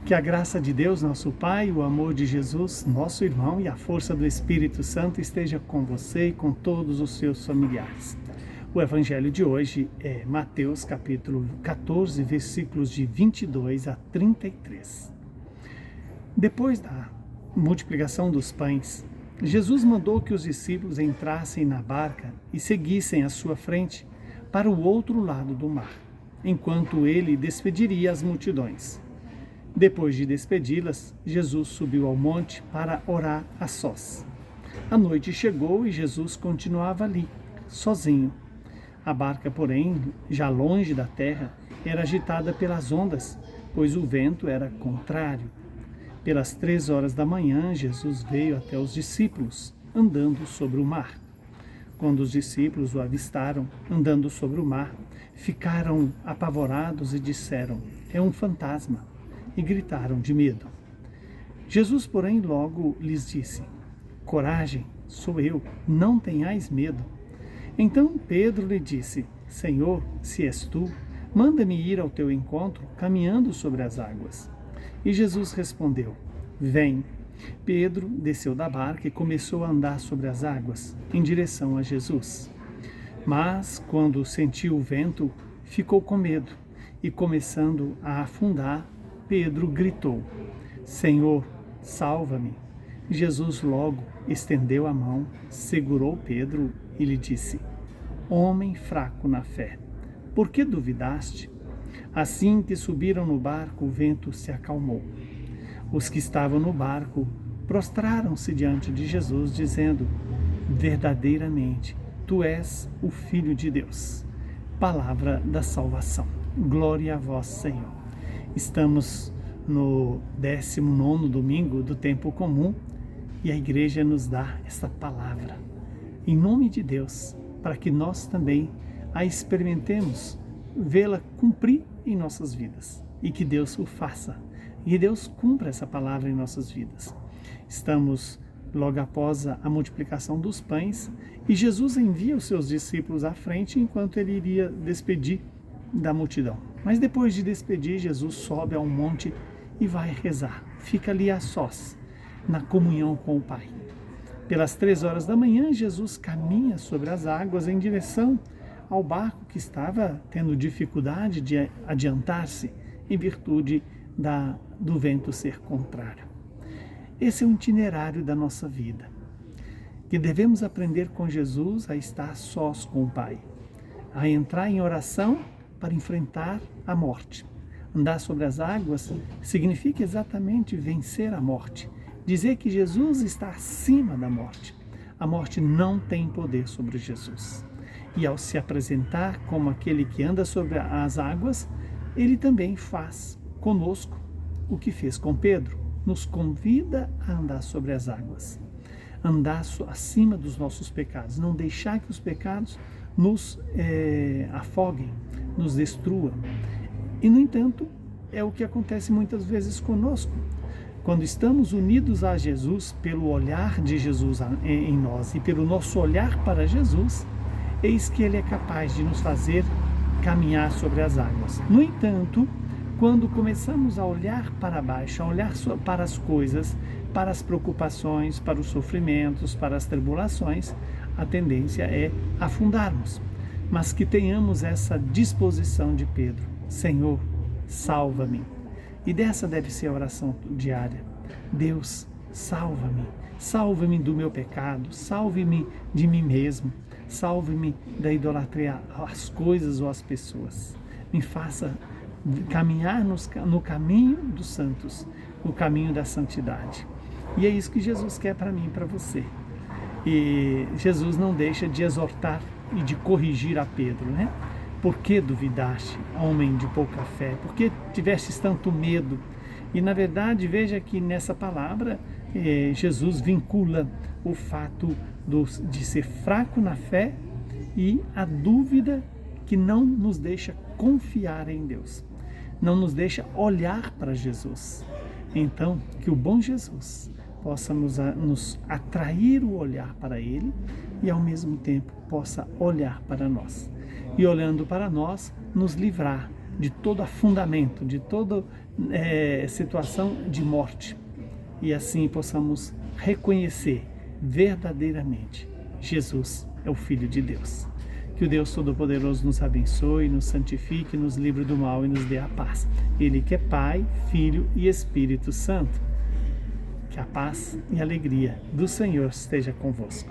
Que a graça de Deus, nosso Pai, o amor de Jesus, nosso irmão, e a força do Espírito Santo esteja com você e com todos os seus familiares. O evangelho de hoje é Mateus capítulo 14, versículos de 22 a 33. Depois da multiplicação dos pães, Jesus mandou que os discípulos entrassem na barca e seguissem à sua frente para o outro lado do mar, enquanto ele despediria as multidões. Depois de despedi-las, Jesus subiu ao monte para orar a sós. A noite chegou e Jesus continuava ali, sozinho. A barca, porém, já longe da terra, era agitada pelas ondas, pois o vento era contrário. Pelas 3 horas da manhã, Jesus veio até os discípulos, andando sobre o mar. Quando os discípulos o avistaram, andando sobre o mar, ficaram apavorados e disseram: "É um fantasma!" e gritaram de medo. Jesus, porém, logo lhes disse: "Coragem, sou eu, não tenhais medo." Então Pedro lhe disse: "Senhor, se és tu, manda-me ir ao teu encontro, caminhando sobre as águas." E Jesus respondeu: "Vem." Pedro desceu da barca e começou a andar sobre as águas, em direção a Jesus. Mas, quando sentiu o vento, ficou com medo, e começando a afundar, Pedro gritou: "Senhor, salva-me." Jesus logo estendeu a mão, segurou Pedro e lhe disse: "Homem fraco na fé, por que duvidaste?" Assim que subiram no barco, o vento se acalmou. Os que estavam no barco prostraram-se diante de Jesus, dizendo: "Verdadeiramente, tu és o Filho de Deus." Palavra da salvação. Glória a vós, Senhor. Estamos no 19º domingo do tempo comum e a igreja nos dá essa palavra, em nome de Deus, para que nós também a experimentemos, vê-la cumprir em nossas vidas e que Deus o faça e Deus cumpra essa palavra em nossas vidas. Estamos logo após a multiplicação dos pães e Jesus envia os seus discípulos à frente enquanto ele iria despedir da multidão. Mas depois de despedir, Jesus sobe ao monte e vai rezar. Fica ali a sós, na comunhão com o Pai. Pelas 3 horas da manhã, Jesus caminha sobre as águas em direção ao barco que estava tendo dificuldade de adiantar-se em virtude do vento ser contrário. Esse é o itinerário da nossa vida, que devemos aprender com Jesus a estar sós com o Pai, a entrar em oração para enfrentar a morte. Andar sobre as águas significa exatamente vencer a morte, dizer que Jesus está acima da morte. A morte não tem poder sobre Jesus. E ao se apresentar como aquele que anda sobre as águas, ele também faz conosco o que fez com Pedro, nos convida a andar sobre as águas, andar acima dos nossos pecados, não deixar que os pecados nos afoguem, nos destruam. E, no entanto, é o que acontece muitas vezes conosco. Quando estamos unidos a Jesus, pelo olhar de Jesus em nós e pelo nosso olhar para Jesus, eis que Ele é capaz de nos fazer caminhar sobre as águas. No entanto, quando começamos a olhar para baixo, a olhar para as coisas, para as preocupações, para os sofrimentos, para as tribulações, a tendência é afundarmos. Mas que tenhamos essa disposição de Pedro: Senhor, salva-me. E dessa deve ser a oração diária. Deus, salva-me. Salva-me do meu pecado, salve-me de mim mesmo, salve-me da idolatria às coisas ou às pessoas. Me faça caminhar no caminho dos santos, no caminho da santidade. E é isso que Jesus quer para mim e para você. E Jesus não deixa de exortar e de corrigir a Pedro, né? Por que duvidaste, homem de pouca fé? Por que tivestes tanto medo? E, na verdade, veja que nessa palavra, Jesus vincula o fato de ser fraco na fé e a dúvida que não nos deixa confiar em Deus, não nos deixa olhar para Jesus. Então, que o bom Jesus possa nos atrair o olhar para Ele e, ao mesmo tempo, possa olhar para nós. E, olhando para nós, nos livrar de todo afundamento, de toda situação de morte. E assim possamos reconhecer verdadeiramente: Jesus é o Filho de Deus. Que o Deus Todo-Poderoso nos abençoe, nos santifique, nos livre do mal e nos dê a paz. Ele que é Pai, Filho e Espírito Santo. Que a paz e a alegria do Senhor esteja convosco.